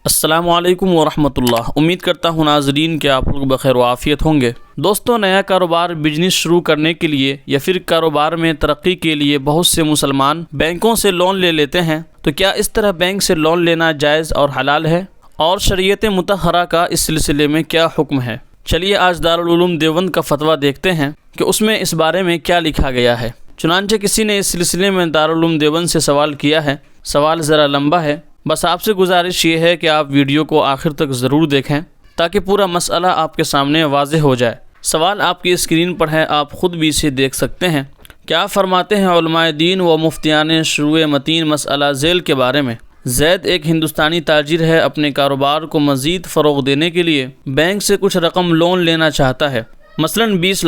السلام علیکم ورحمۃ اللہ۔ امید کرتا ہوں ناظرین کہ آپ لوگ بخیر و عافیت ہوں گے۔ دوستوں، نیا کاروبار بزنس شروع کرنے کے لیے یا پھر کاروبار میں ترقی کے لیے بہت سے مسلمان بینکوں سے لون لے لیتے ہیں، تو کیا اس طرح بینک سے لون لینا جائز اور حلال ہے؟ اور شریعت مطہرہ کا اس سلسلے میں کیا حکم ہے؟ چلیے آج دارالعلوم دیوبند کا فتویٰ دیکھتے ہیں کہ اس میں اس بارے میں کیا لکھا گیا ہے۔ چنانچہ کسی نے اس سلسلے میں دارالعلوم دیوبند سے سوال کیا ہے۔ سوال ذرا لمبا ہے، بس آپ سے گزارش یہ ہے کہ آپ ویڈیو کو آخر تک ضرور دیکھیں تاکہ پورا مسئلہ آپ کے سامنے واضح ہو جائے۔ سوال آپ کی اسکرین پر ہے، آپ خود بھی اسے دیکھ سکتے ہیں۔ کیا فرماتے ہیں علماء دین و مفتیان شروع متین مسئلہ ذیل کے بارے میں؟ زید ایک ہندوستانی تاجر ہے، اپنے کاروبار کو مزید فروغ دینے کے لیے بینک سے کچھ رقم لون لینا چاہتا ہے، مثلاً 20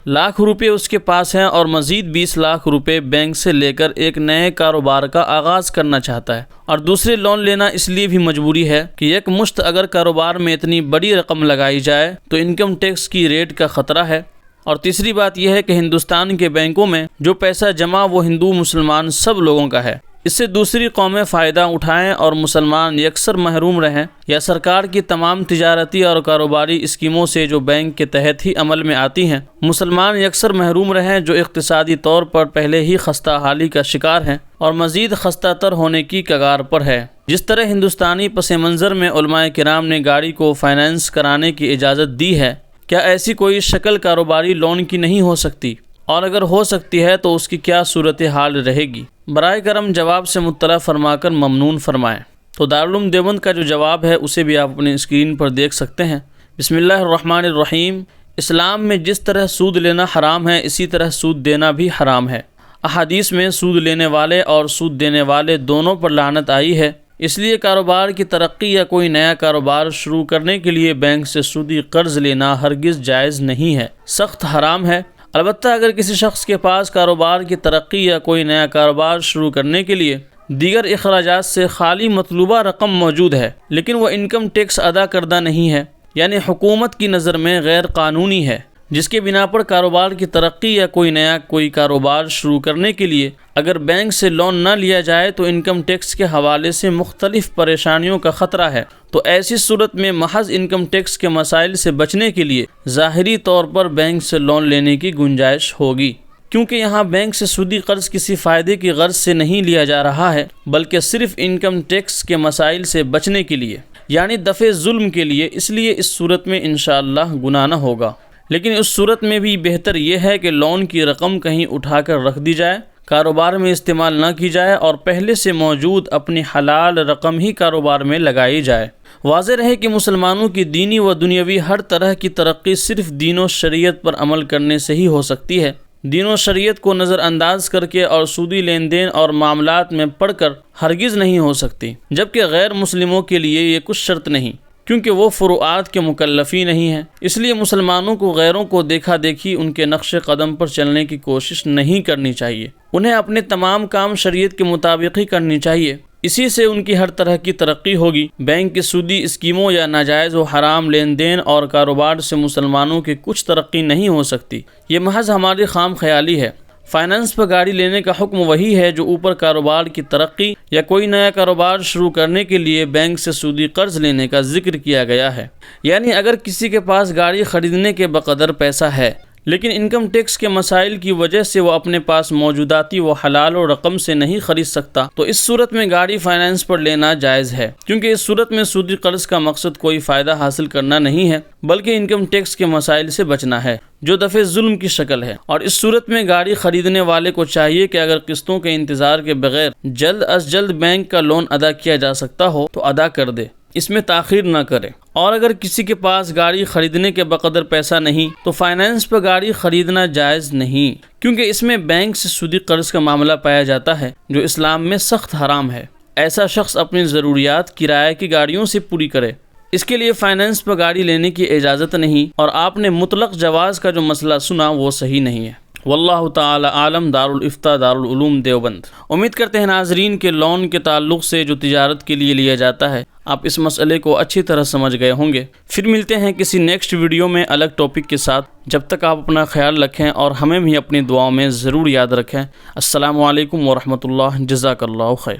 لاکھ روپے اس کے پاس ہیں اور مزید 20 لاکھ روپے بینک سے لے کر ایک نئے کاروبار کا آغاز کرنا چاہتا ہے۔ اور دوسرے لون لینا اس لیے بھی مجبوری ہے کہ یک مشت اگر کاروبار میں اتنی بڑی رقم لگائی جائے تو انکم ٹیکس کی ریٹ کا خطرہ ہے۔ اور تیسری بات یہ ہے کہ ہندوستان کے بینکوں میں جو پیسہ جمع وہ ہندو مسلمان سب لوگوں کا ہے، اس سے دوسری قومیں فائدہ اٹھائیں اور مسلمان یکسر محروم رہیں، یا سرکار کی تمام تجارتی اور کاروباری اسکیموں سے جو بینک کے تحت ہی عمل میں آتی ہیں مسلمان یکسر محروم رہیں، جو اقتصادی طور پر پہلے ہی خستہ حالی کا شکار ہیں اور مزید خستہ تر ہونے کی کگار پر ہے۔ جس طرح ہندوستانی پس منظر میں علماء کرام نے گاڑی کو فائنانس کرانے کی اجازت دی ہے، کیا ایسی کوئی شکل کاروباری لون کی نہیں ہو سکتی؟ اور اگر ہو سکتی ہے تو اس کی کیا صورتحال رہے گی؟ برائے کرم جواب سے مطلع فرما کر ممنون فرمائیں۔ تو دارالعلوم دیوبند کا جو جواب ہے اسے بھی آپ اپنی اسکرین پر دیکھ سکتے ہیں۔ بسم اللہ الرحمن الرحیم۔ اسلام میں جس طرح سود لینا حرام ہے، اسی طرح سود دینا بھی حرام ہے۔ احادیث میں سود لینے والے اور سود دینے والے دونوں پر لعنت آئی ہے، اس لیے کاروبار کی ترقی یا کوئی نیا کاروبار شروع کرنے کے لیے بینک سے سودی قرض لینا ہرگز جائز نہیں ہے، سخت حرام ہے۔ البتہ اگر کسی شخص کے پاس کاروبار کی ترقی یا کوئی نیا کاروبار شروع کرنے کے لیے دیگر اخراجات سے خالی مطلوبہ رقم موجود ہے لیکن وہ انکم ٹیکس ادا کردہ نہیں ہے، یعنی حکومت کی نظر میں غیر قانونی ہے، جس کے بنا پر کاروبار کی ترقی یا کوئی کاروبار شروع کرنے کے لیے اگر بینک سے لون نہ لیا جائے تو انکم ٹیکس کے حوالے سے مختلف پریشانیوں کا خطرہ ہے، تو ایسی صورت میں محض انکم ٹیکس کے مسائل سے بچنے کے لیے ظاہری طور پر بینک سے لون لینے کی گنجائش ہوگی، کیونکہ یہاں بینک سے سودی قرض کسی فائدے کی غرض سے نہیں لیا جا رہا ہے بلکہ صرف انکم ٹیکس کے مسائل سے بچنے کے لیے، یعنی دفع ظلم کے لیے۔ اس لیے اس صورت میں انشاءاللہ گناہ نہ ہوگا، لیکن اس صورت میں بھی بہتر یہ ہے کہ لون کی رقم کہیں اٹھا کر رکھ دی جائے، کاروبار میں استعمال نہ کی جائے اور پہلے سے موجود اپنی حلال رقم ہی کاروبار میں لگائی جائے۔ واضح رہے کہ مسلمانوں کی دینی و دنیاوی ہر طرح کی ترقی صرف دین و شریعت پر عمل کرنے سے ہی ہو سکتی ہے۔ دین و شریعت کو نظر انداز کر کے اور سودی لین دین اور معاملات میں پڑھ کر ہرگز نہیں ہو سکتی، جبکہ غیر مسلموں کے لیے یہ کچھ شرط نہیں، کیونکہ وہ فروعات کے مکلفی نہیں ہیں۔ اس لیے مسلمانوں کو غیروں کو دیکھا دیکھی ان کے نقش قدم پر چلنے کی کوشش نہیں کرنی چاہیے، انہیں اپنے تمام کام شریعت کے مطابق ہی کرنی چاہیے، اسی سے ان کی ہر طرح کی ترقی ہوگی۔ بینک کی سودی اسکیموں یا ناجائز و حرام لین دین اور کاروبار سے مسلمانوں کی کچھ ترقی نہیں ہو سکتی، یہ محض ہماری خام خیالی ہے۔ فائنانس پر گاڑی لینے کا حکم وہی ہے جو اوپر کاروبار کی ترقی یا کوئی نیا کاروبار شروع کرنے کے لیے بینک سے سودی قرض لینے کا ذکر کیا گیا ہے، یعنی اگر کسی کے پاس گاڑی خریدنے کے بقدر پیسہ ہے لیکن انکم ٹیکس کے مسائل کی وجہ سے وہ اپنے پاس موجوداتی و حلال و رقم سے نہیں خرید سکتا، تو اس صورت میں گاڑی فائنانس پر لینا جائز ہے، کیونکہ اس صورت میں سودی قرض کا مقصد کوئی فائدہ حاصل کرنا نہیں ہے بلکہ انکم ٹیکس کے مسائل سے بچنا ہے، جو دفع ظلم کی شکل ہے۔ اور اس صورت میں گاڑی خریدنے والے کو چاہیے کہ اگر قسطوں کے انتظار کے بغیر جلد از جلد بینک کا لون ادا کیا جا سکتا ہو تو ادا کر دے، اس میں تاخیر نہ کرے۔ اور اگر کسی کے پاس گاڑی خریدنے کے بقدر پیسہ نہیں تو فائنانس پر گاڑی خریدنا جائز نہیں، کیونکہ اس میں بینک سے سودی قرض کا معاملہ پایا جاتا ہے جو اسلام میں سخت حرام ہے۔ ایسا شخص اپنی ضروریات کرایہ کی گاڑیوں سے پوری کرے، اس کے لیے فائنانس پر گاڑی لینے کی اجازت نہیں، اور آپ نے مطلق جواز کا جو مسئلہ سنا وہ صحیح نہیں ہے۔ واللہ تعالی عالم۔ دارالفتہ دارالعلوم دیوبند۔ امید کرتے ہیں ناظرین کے لون کے تعلق سے جو تجارت کے لیے لیا جاتا ہے آپ اس مسئلے کو اچھی طرح سمجھ گئے ہوں گے۔ پھر ملتے ہیں کسی نیکسٹ ویڈیو میں الگ ٹاپک کے ساتھ، جب تک آپ اپنا خیال رکھیں اور ہمیں بھی اپنی دعاؤں میں ضرور یاد رکھیں۔ السلام علیکم ورحمۃ اللہ، جزاک اللہ خیر۔